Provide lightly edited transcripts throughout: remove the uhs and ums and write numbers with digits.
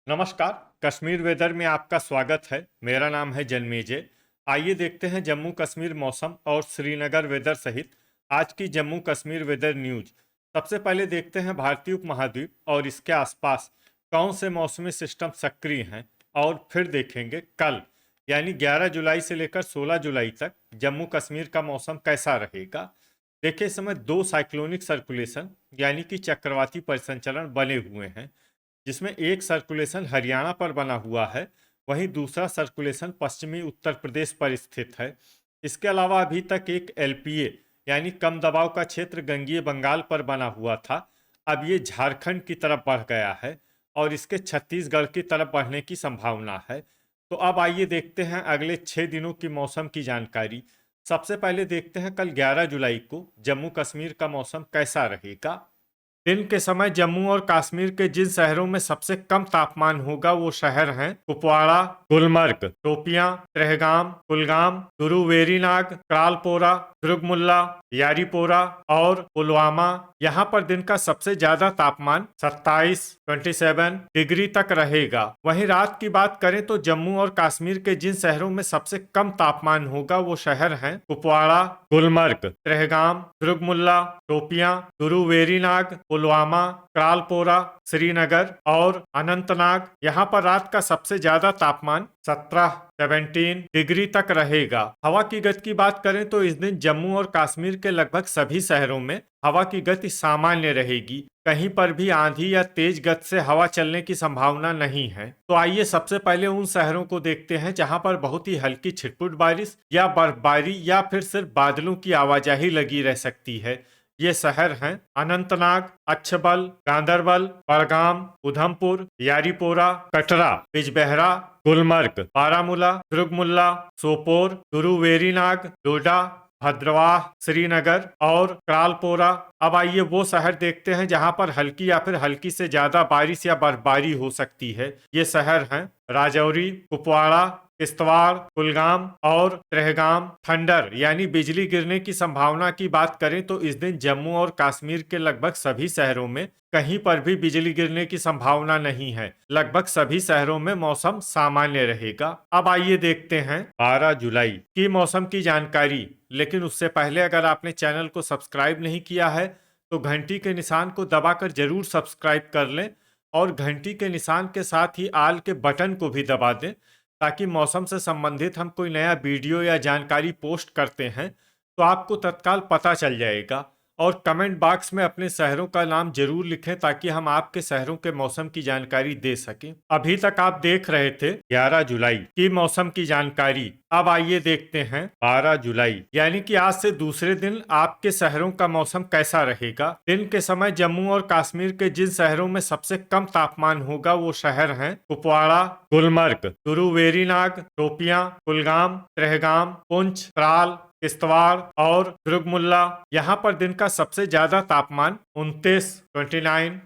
नमस्कार। कश्मीर वेदर में आपका स्वागत है। मेरा नाम है जन्मेजय। आइए देखते हैं जम्मू कश्मीर मौसम और श्रीनगर वेदर सहित आज की जम्मू कश्मीर वेदर न्यूज। सबसे पहले देखते हैं भारतीय उपमहाद्वीप और इसके आसपास कौन से मौसमी सिस्टम सक्रिय हैं, और फिर देखेंगे कल यानी 11 जुलाई से लेकर 16 जुलाई तक जम्मू कश्मीर का मौसम कैसा रहेगा। देखिए, इस समय दो साइक्लोनिक सर्कुलेशन यानी कि चक्रवाती परिसंचरण बने हुए हैं, जिसमें एक सर्कुलेशन हरियाणा पर बना हुआ है, वहीं दूसरा सर्कुलेशन पश्चिमी उत्तर प्रदेश पर स्थित है। इसके अलावा अभी तक एक एलपीए यानी कम दबाव का क्षेत्र गंगीय बंगाल पर बना हुआ था, अब ये झारखंड की तरफ बढ़ गया है और इसके छत्तीसगढ़ की तरफ बढ़ने की संभावना है। तो अब आइए देखते हैं अगले 6 दिनों की मौसम की जानकारी। सबसे पहले देखते हैं कल 11 जुलाई को जम्मू कश्मीर का मौसम कैसा रहेगा। दिन के समय जम्मू और कश्मीर के जिन शहरों में सबसे कम तापमान होगा वो शहर हैं कुपवाड़ा, गुलमर्ग, शोपियां, त्रेहगाम, कुलगाम, गुरु वेरीनाग, क्रालपोरा, दुर्गमुल्ला, यारीपोरा और पुलवामा। यहाँ पर दिन का सबसे ज्यादा तापमान 27 डिग्री तक रहेगा। वहीं रात की बात करें तो जम्मू और कश्मीर के जिन शहरों में सबसे कम तापमान होगा वो शहर हैं कुपवाड़ा, गुलमर्ग, त्रेहगाम, दुर्गमुल्ला, शोपियां, गुरु वेरीनाग, पुलवामा, क्रालपोरा, श्रीनगर और अनंतनाग। यहाँ पर रात का सबसे ज्यादा तापमान 17 डिग्री तक रहेगा। हवा की गति की बात करें तो इस दिन जम्मू और कश्मीर के लगभग सभी शहरों में हवा की गति सामान्य रहेगी। कहीं पर भी आंधी या तेज गति से हवा चलने की संभावना नहीं है। तो आइए सबसे पहले उन शहरों को देखते हैं जहां पर बहुत ही हल्की छिटपुट बारिश या बर्फबारी या फिर सिर्फ बादलों की आवाजाही लगी रह सकती है। ये शहर हैं अनंतनाग, अच्छबल, गांदरबल, बड़गाम, उधमपुर, यारीपोरा, कटरा, बिजबेहरा, गुलमर्ग, बारामूला, दुर्गमुल्ला, सोपोर, गुरु वेरीनाग, डोडा, भद्रवाह, श्रीनगर और क्रालपोरा। अब आइए वो शहर देखते हैं जहां पर हल्की या फिर हल्की से ज्यादा बारिश या बर्फबारी हो सकती है। ये शहर हैं राजौरी, कुपवाड़ा, किश्तवाड़, कुलगाम और त्रेहगाम। थंडर यानी बिजली गिरने की संभावना की बात करें तो इस दिन जम्मू और कश्मीर के लगभग सभी शहरों में कहीं पर भी बिजली गिरने की संभावना नहीं है। लगभग सभी शहरों में मौसम सामान्य रहेगा। अब आइए देखते हैं 12 जुलाई की मौसम की जानकारी। लेकिन उससे पहले अगर आपने चैनल को सब्सक्राइब नहीं किया है तो घंटी के निशान को दबाकर जरूर सब्सक्राइब कर लें और घंटी के निशान के साथ ही आल के बटन को भी दबा दें, ताकि मौसम से संबंधित हम कोई नया वीडियो या जानकारी पोस्ट करते हैं तो आपको तत्काल पता चल जाएगा। और कमेंट बॉक्स में अपने शहरों का नाम जरूर लिखें ताकि हम आपके शहरों के मौसम की जानकारी दे सकें। अभी तक आप देख रहे थे 11 जुलाई की मौसम की जानकारी। अब आइए देखते हैं 12 जुलाई यानी कि आज से दूसरे दिन आपके शहरों का मौसम कैसा रहेगा। दिन के समय जम्मू और कश्मीर के जिन शहरों में सबसे कम तापमान होगा वो शहर हैं कुपवाड़ा, गुलमर्ग, गुरु वेरीनाग, शोपियां, कुलगाम, त्रेहगाम, पुंछ, त्राल, किश्तवाड़ और दुर्गमुल्ला। यहाँ पर दिन का सबसे ज्यादा तापमान 29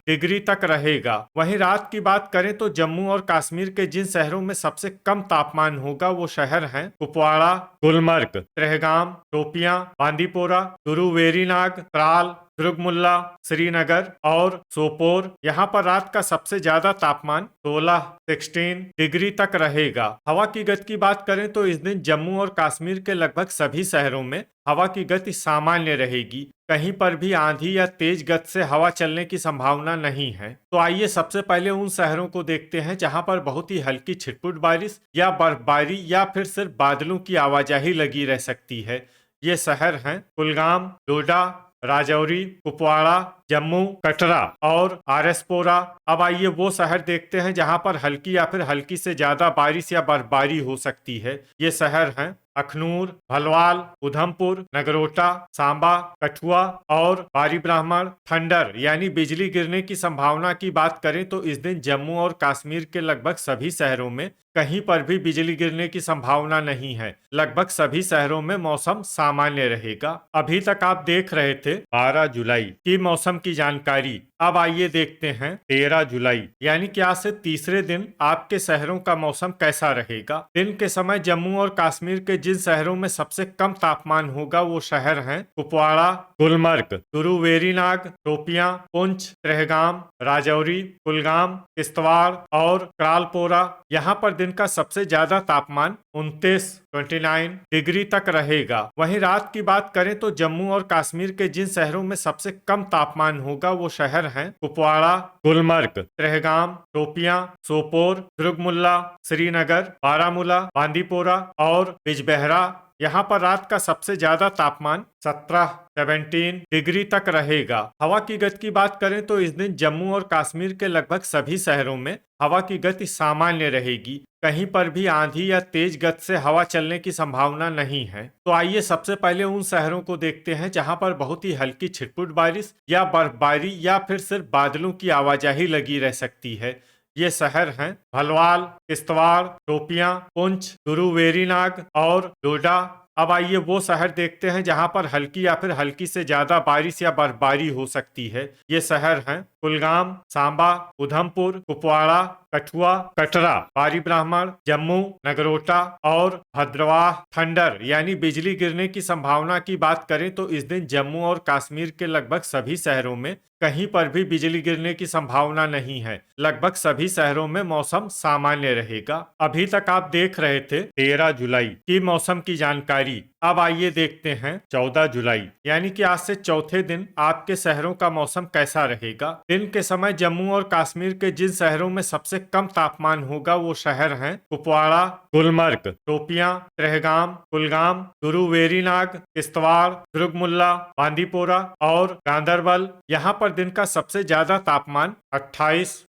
डिग्री तक रहेगा। वहीं रात की बात करें तो जम्मू और कश्मीर के जिन शहरों में सबसे कम तापमान होगा वो शहर हैं कुपवाड़ा, गुलमर्ग, त्रेहगाम, शोपियां, बांदीपोरा, गुरु वेरीनाग, त्राल, दुर्गमुल्ला, श्रीनगर और सोपोर। यहाँ पर रात का सबसे ज्यादा तापमान 16 डिग्री तक रहेगा। हवा की गति की बात करें तो इस दिन जम्मू और कश्मीर के लगभग सभी शहरों में हवा की गति सामान्य रहेगी। कहीं पर भी आंधी या तेज गति से हवा चलने की संभावना नहीं है। तो आइए सबसे पहले उन शहरों को देखते हैं जहां पर बहुत ही हल्की छिटपुट बारिश या बर्फबारी या फिर सिर्फ बादलों की आवाजाही लगी रह सकती है। ये शहर हैं कुलगाम, डोडा, राजौरी, कुपवाड़ा, जम्मू, कटरा और आरएसपोरा। अब आइए वो शहर देखते हैं जहां पर हल्की या फिर हल्की से ज्यादा बारिश या बर्फबारी हो सकती है। ये शहर हैं अखनूर, भलवाल, उधमपुर, नगरोटा, सांबा, कठुआ और बारी ब्राह्मण। थंडर यानी बिजली गिरने की संभावना की बात करें तो इस दिन जम्मू और कश्मीर के लगभग सभी शहरों में कहीं पर भी बिजली गिरने की संभावना नहीं है। लगभग सभी शहरों में मौसम सामान्य रहेगा। अभी तक आप देख रहे थे 12 जुलाई की मौसम की जानकारी। अब आइए देखते हैं 13 जुलाई यानी कि आज से तीसरे दिन आपके शहरों का मौसम कैसा रहेगा। दिन के समय जम्मू और कश्मीर के जिन शहरों में सबसे कम तापमान होगा वो शहर हैं कुपवाड़ा, गुलमर्ग, चूरू, वेरीनाग, शोपियां, पुंछ, त्रेहगाम, राजौरी, कुलगाम, किश्तवाड़ और क्रालपोरा। यहाँ पर दिन का सबसे ज्यादा तापमान 29 डिग्री तक रहेगा। वहीं रात की बात करें तो जम्मू और कश्मीर के जिन शहरों में सबसे कम तापमान होगा वो शहर हैं कुपवाड़ा, गुलमर्ग, त्रेहगाम, शोपियां, सोपोर, दुर्गमुल्ला, श्रीनगर, बारामूला, बांदीपोरा और बिजबेहरा। यहाँ पर रात का सबसे ज्यादा तापमान 17 डिग्री तक रहेगा। हवा की गति की बात करें तो इस दिन जम्मू और कश्मीर के लगभग सभी शहरों में हवा की गति सामान्य रहेगी। कहीं पर भी आंधी या तेज गति से हवा चलने की संभावना नहीं है। तो आइए सबसे पहले उन शहरों को देखते हैं जहां पर बहुत ही हल्की छिटपुट बारिश या बर्फबारी या फिर सिर्फ बादलों की आवाजाही लगी रह सकती है। ये शहर हैं भलवाल, किश्तवाड़, शोपियां, पुंछ, चूरू, वेरीनाग और डोडा। अब आइए वो शहर देखते हैं जहां पर हल्की या फिर हल्की से ज्यादा बारिश या बर्फबारी हो सकती है। ये शहर हैं कुलगाम, सांबा, उधमपुर, कुपवाड़ा, कठुआ, कटरा, बारी ब्राह्मण, जम्मू, नगरोटा और भद्रवाह। थंडर यानी बिजली गिरने की संभावना की बात करें तो इस दिन जम्मू और कश्मीर के लगभग सभी शहरों में कहीं पर भी बिजली गिरने की संभावना नहीं है। लगभग सभी शहरों में मौसम सामान्य रहेगा। अभी तक आप देख रहे थे 13 जुलाई की मौसम की जानकारी। अब आइए देखते हैं 14 जुलाई यानी कि आज से चौथे दिन आपके शहरों का मौसम कैसा रहेगा। दिन के समय जम्मू और कश्मीर के जिन शहरों में सबसे कम तापमान होगा वो शहर हैं कुपवाड़ा, गुलमर्ग, शोपियां, त्रेहगाम, कुलगाम, चूरू, वेरीनाग, किश्तवाड़, दुर्गमुल्ला, बांदीपोरा और गांदरबल। यहाँ पर दिन का सबसे ज्यादा तापमान 28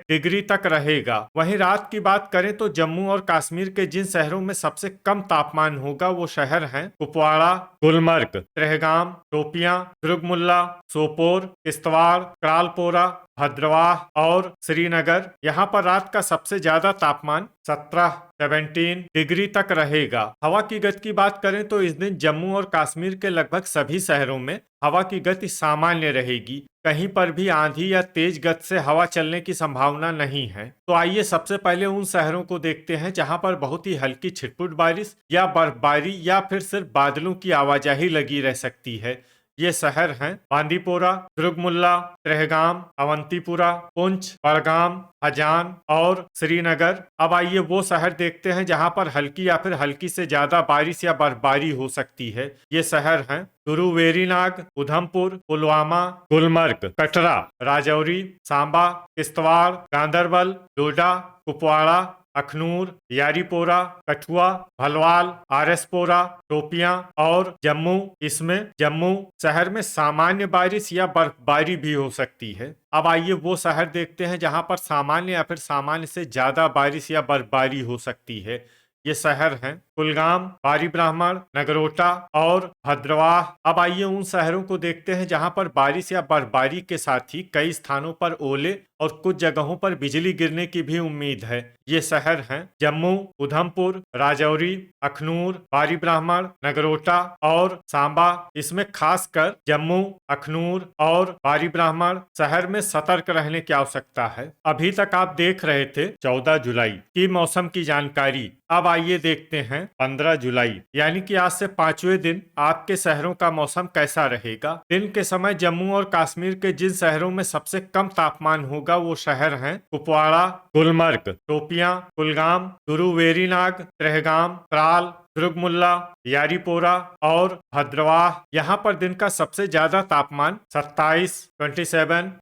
डिग्री तक रहेगा। वहीं रात की बात करें तो जम्मू और कश्मीर के जिन शहरों में सबसे कम तापमान होगा वो शहर हैं कुपवाड़ा, गुलमर्ग, त्रेहगाम, शोपियां, दुर्गमुल्ला, सोपोर, किश्तवाड़, क्रालपोरा, भद्रवाह और श्रीनगर। यहाँ पर रात का सबसे ज्यादा तापमान 17 डिग्री तक रहेगा। हवा की गति की बात करें तो इस दिन जम्मू और कश्मीर के लगभग सभी शहरों में हवा की गति सामान्य रहेगी। कहीं पर भी आंधी या तेज गति से हवा चलने की संभावना नहीं है। तो आइए सबसे पहले उन शहरों को देखते हैं जहां पर बहुत ही हल्की छिटपुट बारिश या बर्फबारी या फिर सिर्फ बादलों की आवाजाही लगी रह सकती है। ये शहर हैं बांदीपोरा, दुर्गमुल्ला, त्रेहगाम, अवंतीपुरा, पुंछ, बड़गाम, हजान और श्रीनगर। अब आइए वो शहर देखते हैं जहां पर हल्की या फिर हल्की से ज्यादा बारिश या बर्फबारी हो सकती है। ये शहर हैं चूरू, वेरीनाग, उधमपुर, पुलवामा, गुलमर्ग, कटरा, राजौरी, सांबा, किश्तवाड़, गांदरबल, डोडा, कुपवाड़ा, अखनूर, यारीपोरा, कठुआ, भलवाल, आरएसपोरा, शोपियां और जम्मू। इसमें जम्मू शहर में सामान्य बारिश या बर्फबारी भी हो सकती है। अब आइए वो शहर देखते हैं जहां पर सामान्य या फिर सामान्य से ज्यादा बारिश या बर्फबारी हो सकती है। ये शहर हैं कुलगाम, बारी ब्राह्मण, नगरोटा और भद्रवाह। अब आइए उन शहरों को देखते हैं जहां पर बारिश या बर्फबारी के साथ ही कई स्थानों पर ओले और कुछ जगहों पर बिजली गिरने की भी उम्मीद है। ये शहर हैं जम्मू, उधमपुर, राजौरी, अखनूर, बारी ब्राह्मण, नगरोटा और सांबा। इसमें खासकर जम्मू, अखनूर और बारी ब्राह्मण शहर में सतर्क रहने की आवश्यकता है। अभी तक आप देख रहे थे 14 जुलाई की मौसम की जानकारी। अब आइए देखते हैं 15 जुलाई यानी कि आज से पांचवें दिन आपके शहरों का मौसम कैसा रहेगा। दिन के समय जम्मू और कश्मीर के जिन शहरों में सबसे कम तापमान होगा वो शहर हैं कुपवाड़ा, गुलमर्ग, शोपियां, कुलगाम, चूरू, वेरीनाग, त्रेहगाम, त्राल, दुर्गमुल्ला, यारीपोरा और भद्रवाह। यहाँ पर दिन का सबसे ज्यादा तापमान 27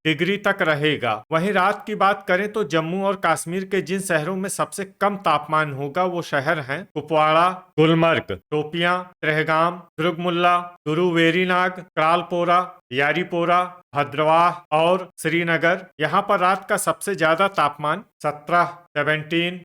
डिग्री तक रहेगा। वहीं रात की बात करें तो जम्मू और कश्मीर के जिन शहरों में सबसे कम तापमान होगा वो शहर हैं कुपवाड़ा, गुलमर्ग, शोपियां, त्रेहगाम, दुर्गमुल्ला, चूरू, वेरीनाग, क्रालपोरा, यारीपोरा, भद्रवाह और श्रीनगर। यहाँ पर रात का सबसे ज्यादा तापमान 17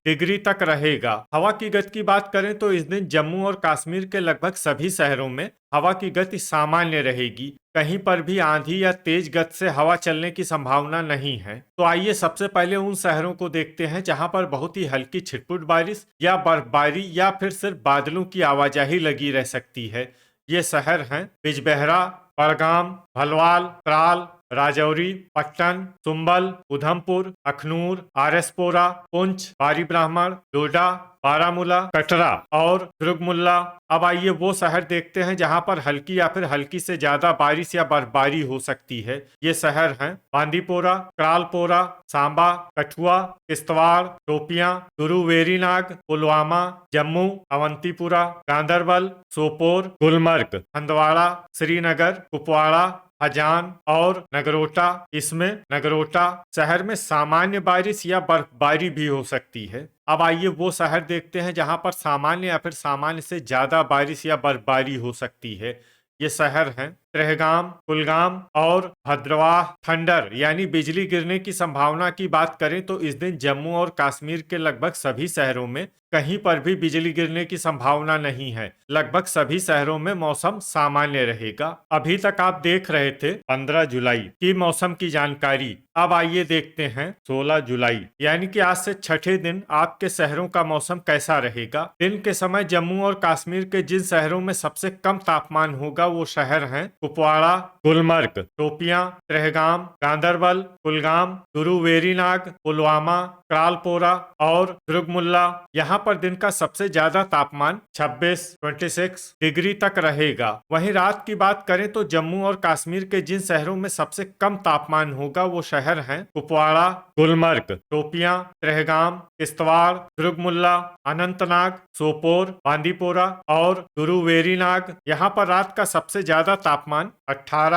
डिग्री तक रहेगा। हवा की गति की बात करें तो इस दिन जम्मू और कश्मीर के लगभग सभी शहरों में हवा की गति सामान्य रहेगी। कहीं पर भी आंधी या तेज गति से हवा चलने की संभावना नहीं है। तो आइए सबसे पहले उन शहरों को देखते हैं जहां पर बहुत ही हल्की छिटपुट बारिश या बर्फबारी या फिर सिर्फ बादलों की आवाजाही लगी रह सकती है। ये शहर हैं बिजबेहरा, बड़गाम, भलवाल, त्राल, राजौरी, पट्टन, सुंबल, उधमपुर, अखनूर, आरएसपोरा, पुंछ, बारी ब्राह्मण, डोडा, बारामूला, कटरा और दुर्गमुल्ला। अब आइए वो शहर देखते हैं जहां पर हल्की या फिर हल्की से ज्यादा बारिश या बर्फबारी हो सकती है। ये शहर हैं बांदीपोरा, क्रालपोरा, सांबा, कठुआ, किश्तवाड़, शोपियां, गुरुवेरीनाग, पुलवामा, जम्मू, अवंतीपुरा, गांदरबल, सोपोर, गुलमर्ग, हंदवाड़ा, श्रीनगर, कुपवाड़ा, हजान और नगरोटा। इसमें नगरोटा शहर में सामान्य बारिश या बर्फबारी भी हो सकती है। अब आइए वो शहर देखते हैं जहां पर सामान्य या फिर सामान्य से ज्यादा बारिश या बर्फबारी हो सकती है। ये शहर हैं त्रेहगाम, कुलगाम और भद्रवाह। थंडर यानी बिजली गिरने की संभावना की बात करें तो इस दिन जम्मू और कश्मीर के लगभग सभी शहरों में कहीं पर भी बिजली गिरने की संभावना नहीं है। लगभग सभी शहरों में मौसम सामान्य रहेगा। अभी तक आप देख रहे थे 15 जुलाई की मौसम की जानकारी। अब आइए देखते हैं 16 जुलाई यानी कि आज से छठे दिन आपके शहरों का मौसम कैसा रहेगा। दिन के समय जम्मू और कश्मीर के जिन शहरों में सबसे कम तापमान होगा वो शहर हैं कुपवाड़ा, गुलमर्ग, शोपियां, त्रेहगाम, गांदरबल, कुलगाम, गुरुवेरीनाग, पुलवामा, क्रालपोरा और दुर्गमुल्ला। यहाँ पर दिन का सबसे ज्यादा तापमान 26 डिग्री तक रहेगा। वहीं रात की बात करें तो जम्मू और कश्मीर के जिन शहरों में सबसे कम तापमान होगा वो शहर हैं कुपवाड़ा, गुलमर्ग, शोपियां, त्रेहगाम, किश्तवाड़, दुर्गमुल्ला, अनंतनाग, सोपोर, बांदीपोरा और गुरुवेरीनाग। यहाँ पर रात का सबसे ज्यादा तापमान 18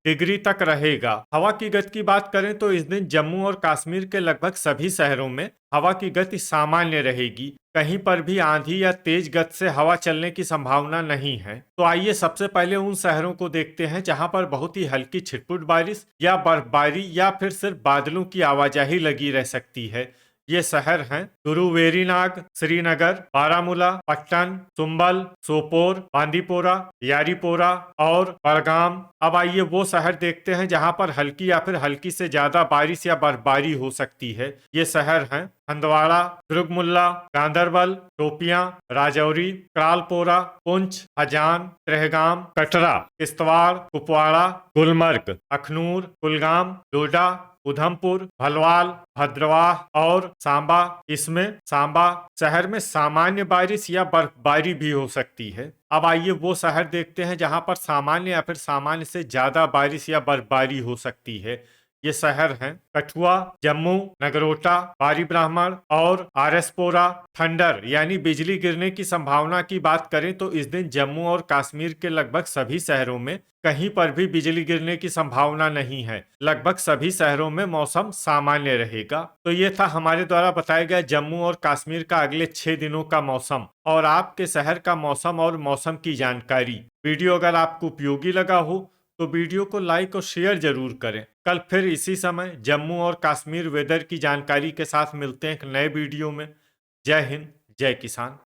डिग्री तक रहेगा। हवा की गति की बात करें तो इस दिन जम्मू और कश्मीर के लगभग सभी शहरों में हवा की गति सामान्य रहेगी। कहीं पर भी आंधी या तेज गति से हवा चलने की संभावना नहीं है। तो आइए सबसे पहले उन शहरों को देखते हैं जहां पर बहुत ही हल्की छिटपुट बारिश या बर्फबारी या फिर सिर्फ बादलों की आवाजाही लगी रह सकती है। ये शहर हैं गुरुवेरीनाग, श्रीनगर, बारामूला, पट्टन, सुंबल, सोपोर, बांदीपोरा, यारीपोरा और बड़गाम। अब आइए वो शहर देखते हैं जहां पर हल्की या फिर हल्की से ज्यादा बारिश या बर्फबारी हो सकती है। ये शहर हैं हंदवाड़ा, दुर्गमुल्ला, गांदरबल, शोपियां, राजौरी, क्रालपोरा, पुंछ, हजान, त्रेहगाम, कटरा, किश्तवाड़, कुपवाड़ा, गुलमर्ग, अखनूर, कुलगाम, डोडा, उधमपुर, भलवाल, भद्रवाह और सांबा। इसमें सांबा शहर में सामान्य बारिश या बर्फबारी भी हो सकती है। अब आइए वो शहर देखते हैं जहां पर सामान्य या फिर सामान्य से ज्यादा बारिश या बर्फबारी हो सकती है। ये शहर हैं कठुआ, जम्मू, नगरोटा, बारी ब्राह्मण और आरएसपोरा। थंडर यानी बिजली गिरने की संभावना की बात करें तो इस दिन जम्मू और कश्मीर के लगभग सभी शहरों में कहीं पर भी बिजली गिरने की संभावना नहीं है। लगभग सभी शहरों में मौसम सामान्य रहेगा। तो ये था हमारे द्वारा बताया गया जम्मू और कश्मीर का अगले 6 दिनों का मौसम और आपके शहर का मौसम और मौसम की जानकारी। वीडियो अगर आपको उपयोगी लगा हो तो वीडियो को लाइक और शेयर जरूर करें। कल फिर इसी समय जम्मू और कश्मीर वेदर की जानकारी के साथ मिलते हैं एक नए वीडियो में। जय हिंद, जय किसान।